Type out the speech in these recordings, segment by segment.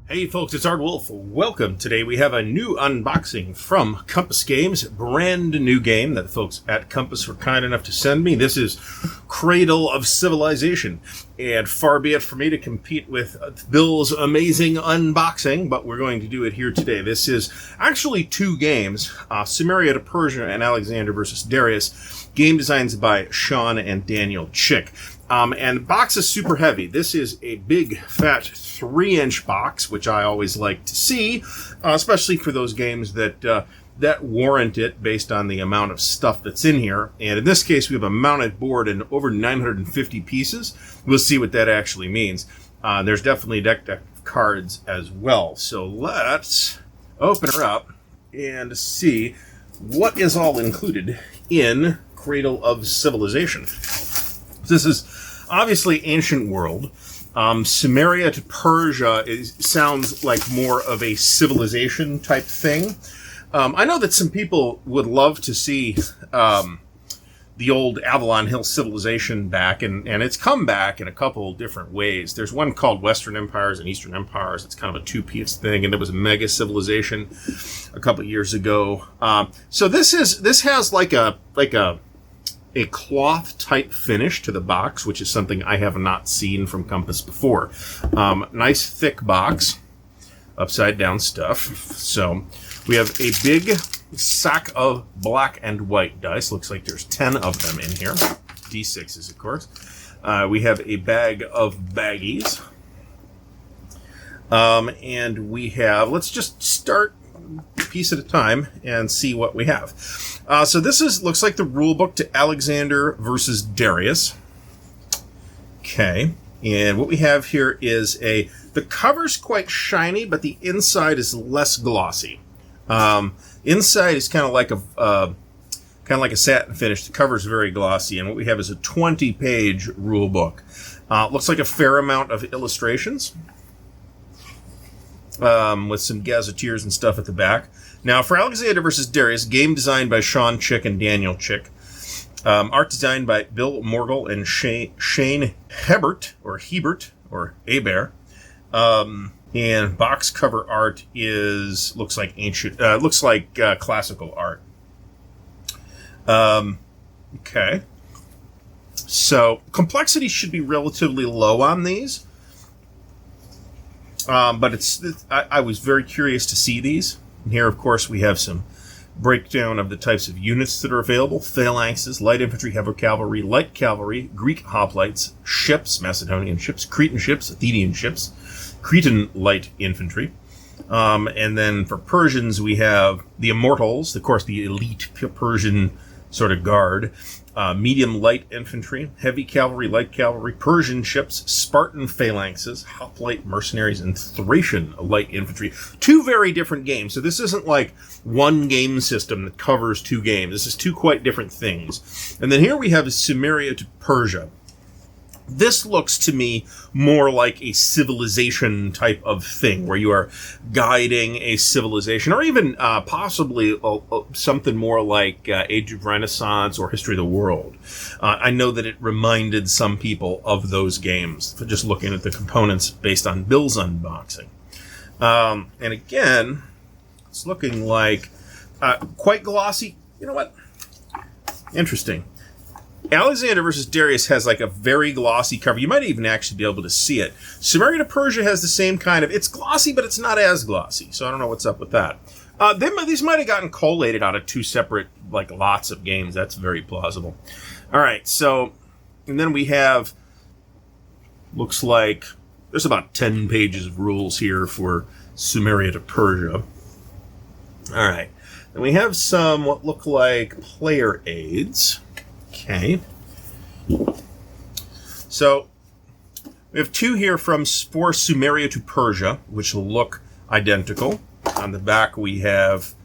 Hey folks, it's Ardwulf. Welcome. Today we have a new unboxing from Compass Games. Brand new game that the folks at Compass were kind enough to send me. This is Cradle of Civilization. And far be it for me to compete with Bill's amazing unboxing, but we're going to do it here today. This is actually two games, Sumeria to Persia and Alexander versus Darius. Game designs by Sean and Daniel Chick. And the box is super heavy. This is a big, fat 3-inch box, which I always like to see, especially for those games that warrant it based on the amount of stuff that's in here. And in this case, we have a mounted board and over 950 pieces. We'll see what that actually means. There's definitely a deck of cards as well. So let's open her up and see what is all included in Cradle of Civilization. This is obviously ancient world. Sumeria to Persia sounds like more of a civilization type thing. I know that some people would love to see the old Avalon Hill civilization back, and it's come back in a couple different ways. There's one called Western Empires and Eastern Empires. It's kind of a two-piece thing, and there was a mega civilization a couple years ago. So this has like a cloth type finish to the box, which is something I have not seen from Compass before. Nice thick box, upside down stuff. So we have a big sack of black and white dice. Looks like there's 10 of them in here. D6s, of course. We have a bag of baggies. And we have, let's just start a piece at a time and see what we have. So this looks like the rule book to Alexander versus Darius. Okay, and what we have here is the cover's quite shiny, but the inside is less glossy. Inside is kind of like a satin finish. The cover's very glossy, and what we have is a 20-page rule book. Looks like a fair amount of illustrations, with some gazetteers and stuff at the back. Now, for Alexander versus Darius, game designed by Sean Chick and Daniel Chick. Art designed by Bill Morgul and Shane Hebert, or Hebert. And box cover art looks like classical art. Okay. So, complexity should be relatively low on these. But I was very curious to see these. And here, of course, we have some breakdown of the types of units that are available. Phalanxes, light infantry, heavy cavalry, light cavalry, Greek hoplites, ships, Macedonian ships, Cretan ships, Athenian ships, Cretan light infantry. And then for Persians, we have the immortals, of course, the elite Persian sort of guard. Medium light infantry, heavy cavalry, light cavalry, Persian ships, Spartan phalanxes, hoplite mercenaries, and Thracian light infantry. Two very different games. So this isn't like one game system that covers two games. This is two quite different things. And then here we have Sumeria to Persia. This looks to me more like a civilization type of thing, where you are guiding a civilization, or even possibly something more like Age of Renaissance or History of the World. I know that it reminded some people of those games, just looking at the components based on Bill's unboxing. And again, it's looking like quite glossy. You know what? Interesting. Alexander versus Darius has like a very glossy cover. You might even actually be able to see it. Sumeria to Persia has the same kind of, it's glossy, but it's not as glossy. So I don't know what's up with that. These might have gotten collated out of two separate, like, lots of games. That's very plausible. All right, so, and then we have, looks like there's about 10 pages of rules here for Sumeria to Persia. All right, then we have some what look like player aids. Okay, so we have two here for Sumeria to Persia, which look identical. On the back we have,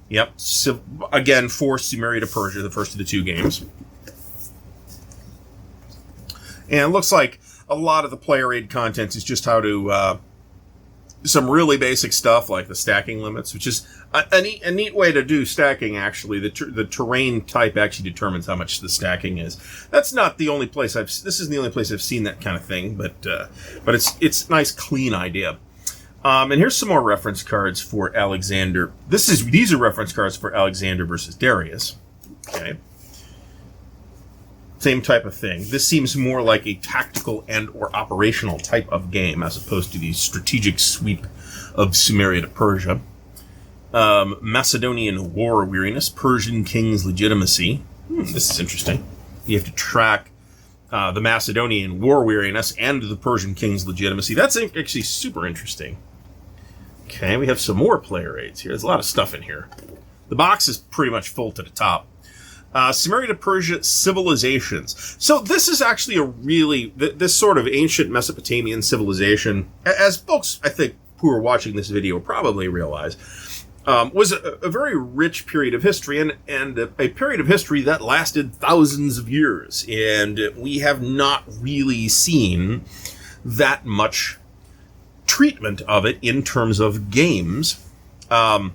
again, for Sumeria to Persia, the first of the two games. And it looks like a lot of the player aid content is just how to, some really basic stuff like the stacking limits, which is a neat way to do stacking, actually. The terrain type actually determines how much the stacking is. That's not the only place this isn't the only place I've seen that kind of thing, but it's a nice, clean idea. And here's some more reference cards for Alexander. These are reference cards for Alexander versus Darius. Okay. Same type of thing. This seems more like a tactical and or operational type of game as opposed to the strategic sweep of Sumeria to Persia. Macedonian war weariness, Persian king's legitimacy. This is interesting. You have to track the Macedonian war weariness and the Persian king's legitimacy. That's actually super interesting. Okay, we have some more player aids here. There's a lot of stuff in here. The box is pretty much full to the top. Sumeria to Persia civilizations. So this is actually this sort of ancient Mesopotamian civilization, as folks, I think, who are watching this video probably realize, was a very rich period of history and a period of history that lasted thousands of years. And we have not really seen that much treatment of it in terms of games. And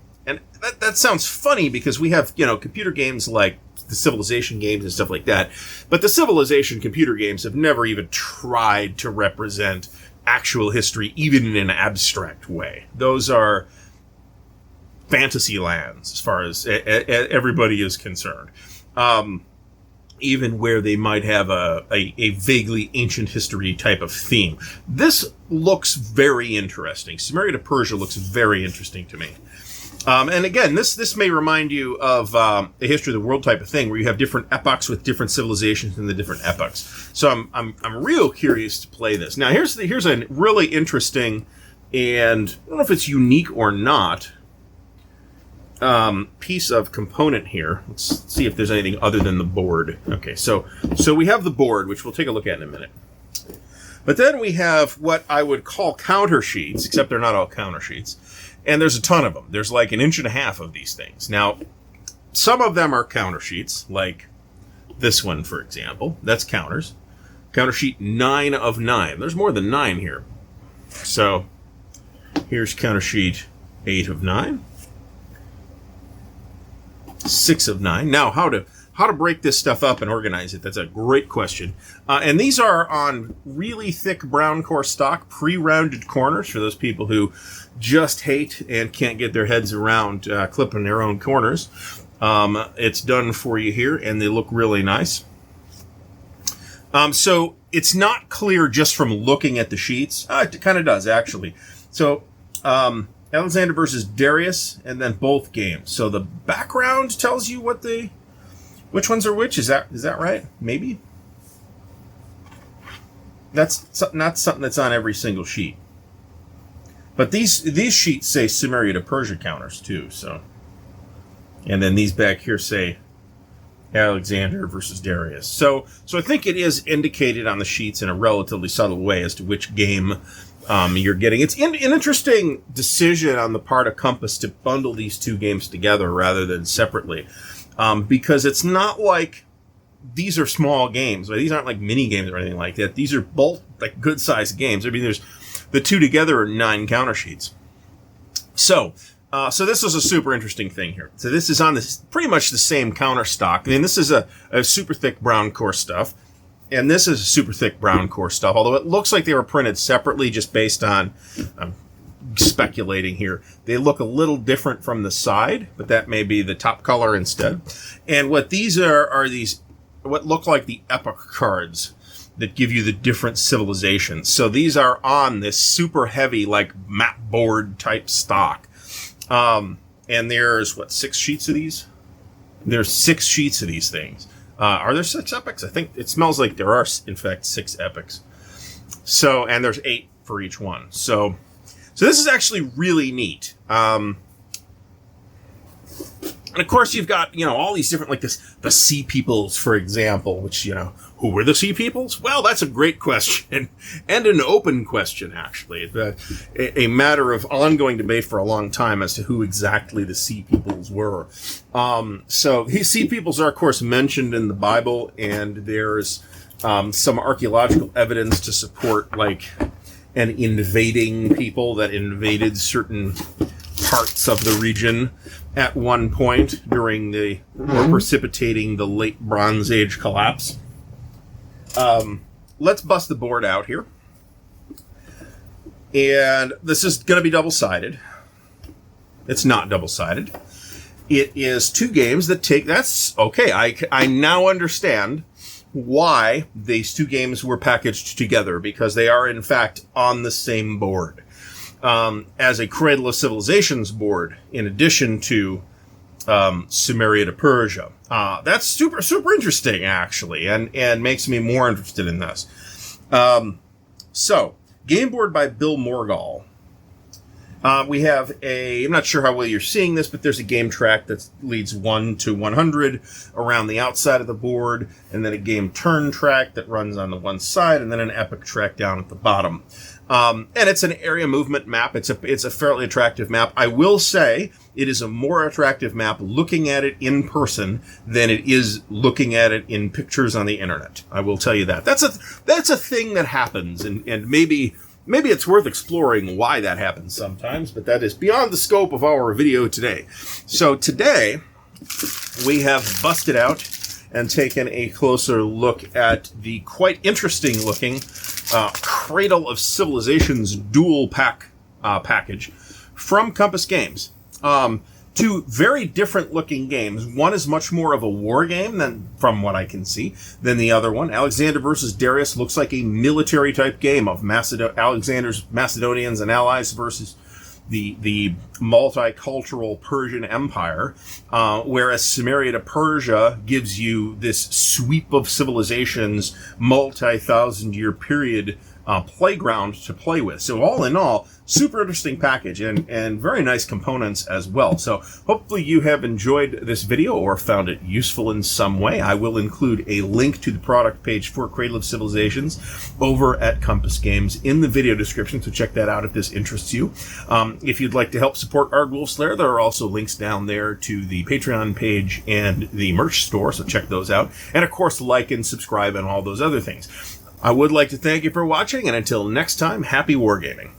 that sounds funny because we have, computer games like the Civilization games and stuff like that. But the Civilization computer games have never even tried to represent actual history, even in an abstract way. Those are fantasy lands as far as everybody is concerned. Even where they might have a vaguely ancient history type of theme. This looks very interesting. Sumeria to Persia looks very interesting to me. And again, this may remind you of the history of the world type of thing, where you have different epochs with different civilizations in the different epochs. So I'm real curious to play this. Now here's a really interesting, and I don't know if it's unique or not, piece of component here. Let's see if there's anything other than the board. Okay, so we have the board, which we'll take a look at in a minute. But then we have what I would call counter sheets, except they're not all counter sheets. And there's a ton of them. There's like 1.5 inches of these things. Now, some of them are counter sheets, like this one, for example. That's counters. Counter sheet 9 of 9. There's more than 9 here. So here's counter sheet 8 of 9. 6 of 9. Now, how to break this stuff up and organize it? That's a great question. And these are on really thick brown core stock, pre-rounded corners for those people who just hate and can't get their heads around clipping their own corners. It's done for you here, and they look really nice. So it's not clear just from looking at the sheets. It kind of does, actually. So Alexander versus Darius, and then both games. So the background tells you which ones are which. Is that right? Maybe. That's not something that's on every single sheet. But these sheets say Sumeria to Persia counters too. So, and then these back here say Alexander versus Darius. So I think it is indicated on the sheets in a relatively subtle way as to which game you're getting. It's an interesting decision on the part of Compass to bundle these two games together rather than separately, because it's not like these are small games. These aren't like mini games or anything like that. These are both like good sized games. I mean, there's the two together are 9 counter sheets. So this is a super interesting thing here. So this is on this pretty much the same counter stock. I mean, this is a super thick brown core stuff. And this is super thick brown core stuff, although it looks like they were printed separately just based on, I'm speculating here, they look a little different from the side, but that may be the top color instead. And what these are these, what look like the epoch cards that give you the different civilizations. So these are on this super heavy, like map board type stock. And there's, 6 sheets of these? There's 6 sheets of these things. Are there 6 epics? I think it smells like there are, in fact, 6 epics. So, and there's 8 for each one. So this is actually really neat. And of course, you've got, all these different, like the Sea Peoples, for example, which, who were the Sea Peoples? Well, that's a great question, and an open question, actually. A matter of ongoing debate for a long time as to who exactly the Sea Peoples were. So these Sea Peoples are, of course, mentioned in the Bible, and there's some archaeological evidence to support, like, an invading people that invaded certain parts of the region at one point during or precipitating the late Bronze Age collapse. Let's bust the board out here. And this is going to be double-sided. It's not double-sided. It is 2 games that take... That's okay. I now understand why these 2 games were packaged together, because they are, in fact, on the same board. As a Cradle of Civilizations board, in addition to Sumeria to Persia. That's super, super interesting, actually, and makes me more interested in this. So, game board by Bill Morgall. We have I'm not sure how well you're seeing this, but there's a game track that leads 1 to 100 around the outside of the board, and then a game turn track that runs on the one side, and then an epic track down at the bottom. And it's an area movement map. It's a fairly attractive map. I will say it is a more attractive map looking at it in person than it is looking at it in pictures on the internet. I will tell you that. That's a thing that happens, and maybe it's worth exploring why that happens sometimes, but that is beyond the scope of our video today. So today, we have busted out and taken a closer look at the quite interesting looking Cradle of Civilizations dual package from Compass Games. 2 very different looking games. One is much more of a war game than, from what I can see, than the other one. Alexander versus Darius looks like a military type game of Alexander's Macedonians and allies versus the multicultural Persian Empire, whereas Sumeria to Persia gives you this sweep of civilizations, multi-thousand-year period playground to play with. So all in all, super interesting package and very nice components as well. So hopefully you have enjoyed this video or found it useful in some way. I will include a link to the product page for Cradle of Civilizations over at Compass Games in the video description, so check that out if this interests you. If you'd like to help support Ardwulf's Lair, there are also links down there to the Patreon page and the merch store, so check those out. And of course, like and subscribe and all those other things. I would like to thank you for watching, and until next time, happy wargaming.